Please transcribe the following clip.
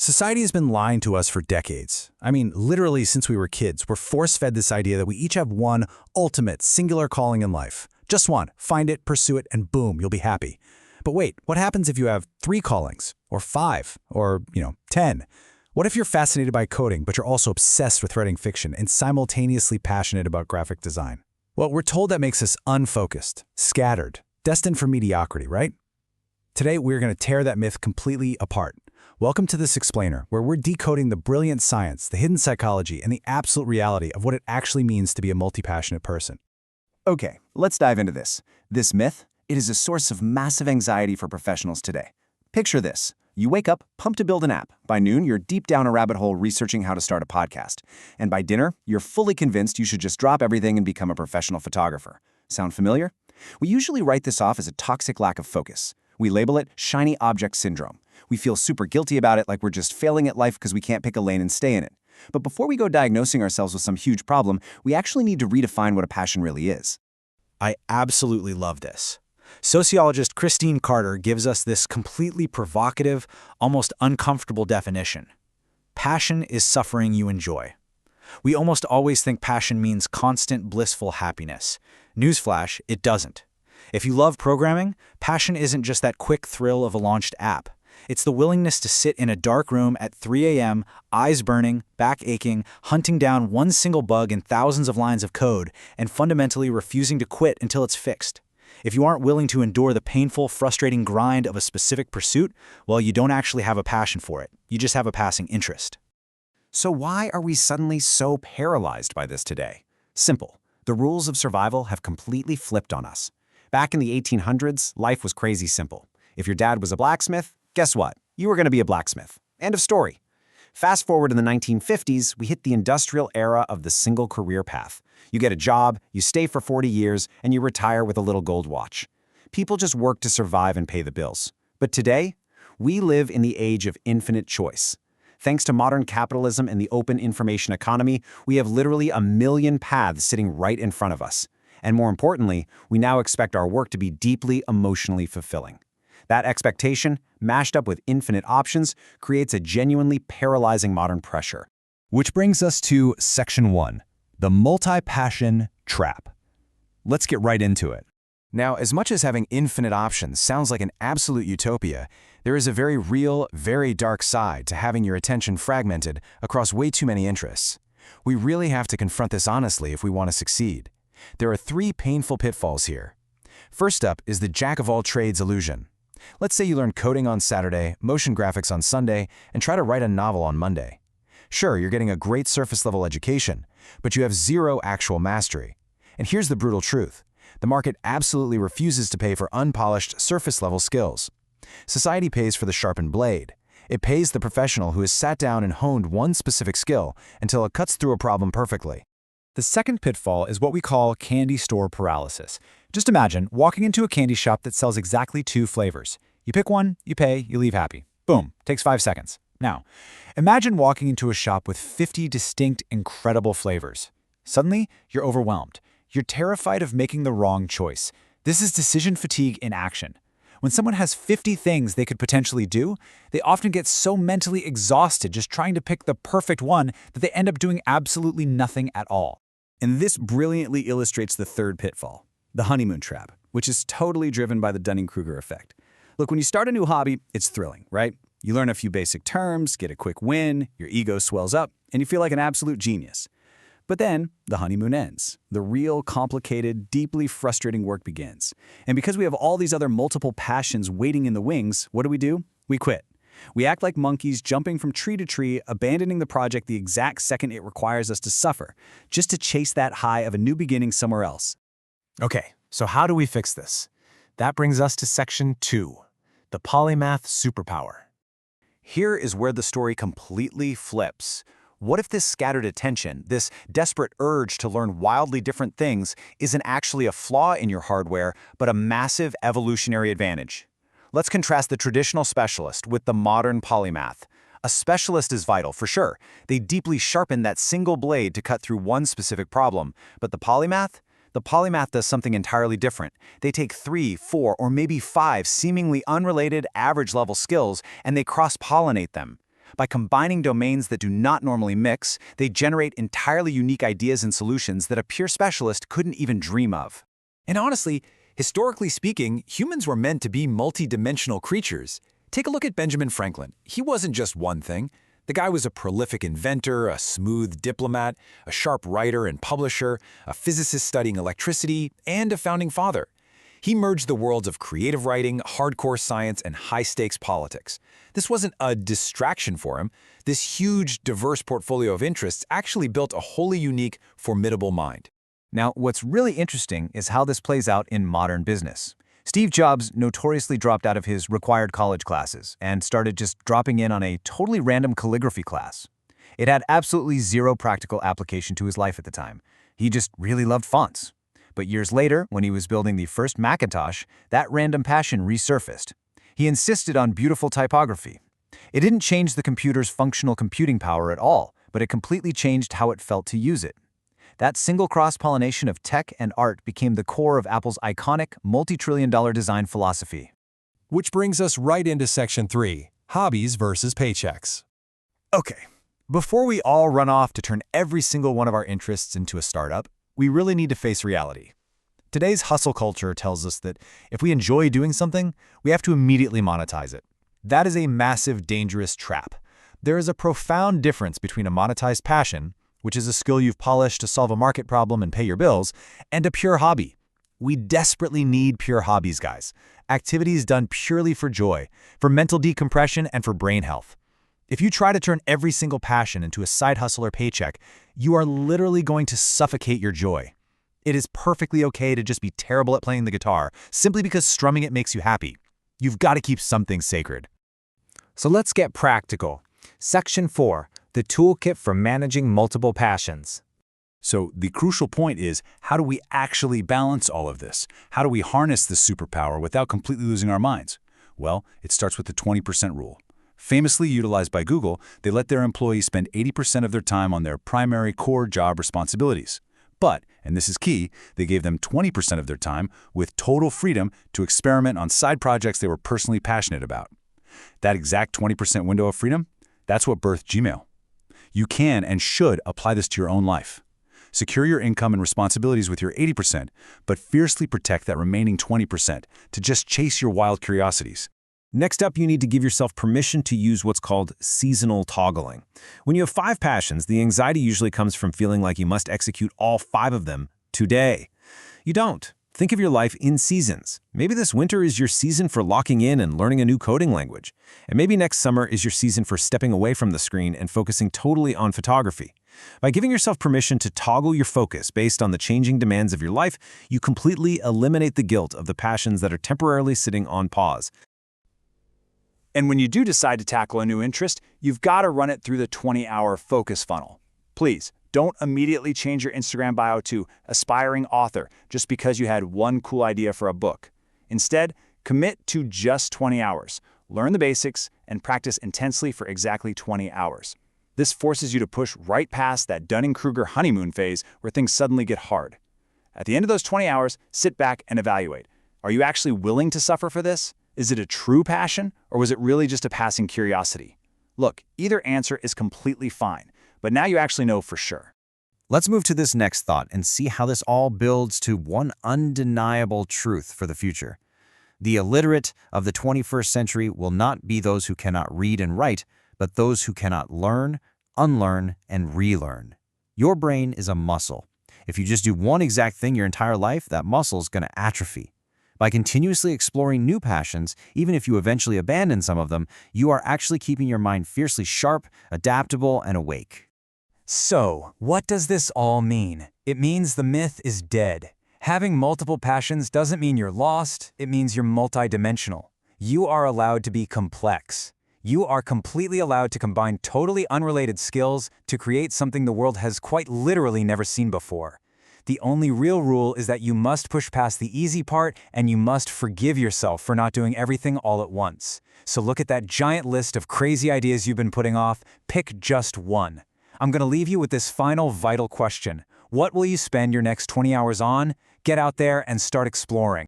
Society has been lying to us for decades. I mean, literally since we were kids, we're force-fed this idea that we each have one ultimate, singular calling in life. Just one. Find it, pursue it, and boom, you'll be happy. But wait, what happens if you have 3 callings? Or 5? Or, 10? What if you're fascinated by coding, but you're also obsessed with writing fiction and simultaneously passionate about graphic design? Well, we're told that makes us unfocused, scattered, destined for mediocrity, right? Today, we're going to tear that myth completely apart. Welcome to This Explainer, where we're decoding the brilliant science, the hidden psychology, and the absolute reality of what it actually means to be a multi-passionate person. Okay, let's dive into this. This myth, it is a source of massive anxiety for professionals today. Picture this. You wake up, pumped to build an app. By noon, you're deep down a rabbit hole researching how to start a podcast. And by dinner, you're fully convinced you should just drop everything and become a professional photographer. Sound familiar? We usually write this off as a toxic lack of focus. We label it shiny object syndrome. We feel super guilty about it, like we're just failing at life because we can't pick a lane and stay in it. But before we go diagnosing ourselves with some huge problem, we actually need to redefine what a passion really is. I absolutely love this. Sociologist Christine Carter gives us this completely provocative, almost uncomfortable definition. Passion is suffering you enjoy. We almost always think passion means constant blissful happiness. Newsflash, it doesn't. If you love programming, passion isn't just that quick thrill of a launched app. It's the willingness to sit in a dark room at 3 a.m., eyes burning, back aching, hunting down one single bug in thousands of lines of code, and fundamentally refusing to quit until it's fixed. If you aren't willing to endure the painful, frustrating grind of a specific pursuit, well, you don't actually have a passion for it. You just have a passing interest. So why are we suddenly so paralyzed by this today? Simple. The rules of survival have completely flipped on us. Back in the 1800s, life was crazy simple. If your dad was a blacksmith, guess what? You were going to be a blacksmith. End of story. Fast forward in the 1950s, we hit the industrial era of the single career path. You get a job, you stay for 40 years, and you retire with a little gold watch. People just work to survive and pay the bills. But today, we live in the age of infinite choice. Thanks to modern capitalism and the open information economy, we have literally a million paths sitting right in front of us. And more importantly, we now expect our work to be deeply emotionally fulfilling. That expectation, mashed up with infinite options, creates a genuinely paralyzing modern pressure. Which brings us to Section 1, the multi-passion trap. Let's get right into it. Now, as much as having infinite options sounds like an absolute utopia, there is a very real, very dark side to having your attention fragmented across way too many interests. We really have to confront this honestly if we want to succeed. There are 3 painful pitfalls here. First up is the jack-of-all-trades illusion. Let's say you learn coding on Saturday, motion graphics on Sunday, and try to write a novel on Monday. Sure, you're getting a great surface-level education, but you have 0 actual mastery. And here's the brutal truth. The market absolutely refuses to pay for unpolished, surface-level skills. Society pays for the sharpened blade. It pays the professional who has sat down and honed one specific skill until it cuts through a problem perfectly. The second pitfall is what we call candy store paralysis. Just imagine walking into a candy shop that sells exactly 2 flavors. You pick one, you pay, you leave happy. Boom, takes 5 seconds. Now, imagine walking into a shop with 50 distinct, incredible flavors. Suddenly, you're overwhelmed. You're terrified of making the wrong choice. This is decision fatigue in action. When someone has 50 things they could potentially do, they often get so mentally exhausted just trying to pick the perfect one that they end up doing absolutely nothing at all. And this brilliantly illustrates the third pitfall, the honeymoon trap, which is totally driven by the Dunning-Kruger effect. Look, when you start a new hobby, it's thrilling, right? You learn a few basic terms, get a quick win, your ego swells up, and you feel like an absolute genius. But then, the honeymoon ends. The real, complicated, deeply frustrating work begins. And because we have all these other multiple passions waiting in the wings, what do? We quit. We act like monkeys jumping from tree to tree, abandoning the project the exact second it requires us to suffer, just to chase that high of a new beginning somewhere else. Okay, so how do we fix this? That brings us to Section 2, the Polymath Superpower. Here is where the story completely flips. What if this scattered attention, this desperate urge to learn wildly different things, isn't actually a flaw in your hardware, but a massive evolutionary advantage? Let's contrast the traditional specialist with the modern polymath. A specialist is vital, for sure. They deeply sharpen that single blade to cut through one specific problem. But the polymath? The polymath does something entirely different. They take 3, 4, or maybe 5 seemingly unrelated average-level skills and they cross-pollinate them. By combining domains that do not normally mix, they generate entirely unique ideas and solutions that a pure specialist couldn't even dream of. And honestly, historically speaking, humans were meant to be multi-dimensional creatures. Take a look at Benjamin Franklin. He wasn't just one thing. The guy was a prolific inventor, a smooth diplomat, a sharp writer and publisher, a physicist studying electricity, and a founding father. He merged the worlds of creative writing, hardcore science, and high-stakes politics. This wasn't a distraction for him. This huge, diverse portfolio of interests actually built a wholly unique, formidable mind. Now, what's really interesting is how this plays out in modern business. Steve Jobs notoriously dropped out of his required college classes and started just dropping in on a totally random calligraphy class. It had absolutely zero practical application to his life at the time. He just really loved fonts. But years later, when he was building the first Macintosh, that random passion resurfaced. He insisted on beautiful typography. It didn't change the computer's functional computing power at all, but it completely changed how it felt to use it. That single cross-pollination of tech and art became the core of Apple's iconic, multi-trillion-dollar design philosophy. Which brings us right into Section 3, Hobbies versus Paychecks. Okay, before we all run off to turn every single one of our interests into a startup, we really need to face reality. Today's hustle culture tells us that if we enjoy doing something, we have to immediately monetize it. That is a massive, dangerous trap. There is a profound difference between a monetized passion, which is a skill you've polished to solve a market problem and pay your bills, and a pure hobby. We desperately need pure hobbies, guys. Activities done purely for joy, for mental decompression, and for brain health. If you try to turn every single passion into a side hustle or paycheck, you are literally going to suffocate your joy. It is perfectly okay to just be terrible at playing the guitar, simply because strumming it makes you happy. You've got to keep something sacred. So let's get practical. Section 4. The toolkit for managing multiple passions. So the crucial point is, how do we actually balance all of this? How do we harness this superpower without completely losing our minds? Well, it starts with the 20% rule. Famously utilized by Google, they let their employees spend 80% of their time on their primary core job responsibilities. But, and this is key, they gave them 20% of their time with total freedom to experiment on side projects they were personally passionate about. That exact 20% window of freedom, that's what birthed Gmail. You can and should apply this to your own life. Secure your income and responsibilities with your 80%, but fiercely protect that remaining 20% to just chase your wild curiosities. Next up, you need to give yourself permission to use what's called seasonal toggling. When you have 5 passions, the anxiety usually comes from feeling like you must execute all 5 of them today. You don't. Think of your life in seasons. Maybe this winter is your season for locking in and learning a new coding language. And maybe next summer is your season for stepping away from the screen and focusing totally on photography. By giving yourself permission to toggle your focus based on the changing demands of your life, you completely eliminate the guilt of the passions that are temporarily sitting on pause. And when you do decide to tackle a new interest, you've got to run it through the 20-hour focus funnel. Please, don't immediately change your Instagram bio to aspiring author just because you had one cool idea for a book. Instead, commit to just 20 hours. Learn the basics and practice intensely for exactly 20 hours. This forces you to push right past that Dunning-Kruger honeymoon phase where things suddenly get hard. At the end of those 20 hours, sit back and evaluate. Are you actually willing to suffer for this? Is it a true passion, or was it really just a passing curiosity? Look, either answer is completely fine, but now you actually know for sure. Let's move to this next thought and see how this all builds to one undeniable truth for the future. The illiterate of the 21st century will not be those who cannot read and write, but those who cannot learn, unlearn, and relearn. Your brain is a muscle. If you just do one exact thing your entire life, that muscle is going to atrophy. By continuously exploring new passions, even if you eventually abandon some of them, you are actually keeping your mind fiercely sharp, adaptable, and awake. So, what does this all mean? It means the myth is dead. Having multiple passions doesn't mean you're lost, it means you're multidimensional. You are allowed to be complex. You are completely allowed to combine totally unrelated skills to create something the world has quite literally never seen before. The only real rule is that you must push past the easy part and you must forgive yourself for not doing everything all at once. So look at that giant list of crazy ideas you've been putting off, pick just one. I'm going to leave you with this final vital question. What will you spend your next 20 hours on? Get out there and start exploring.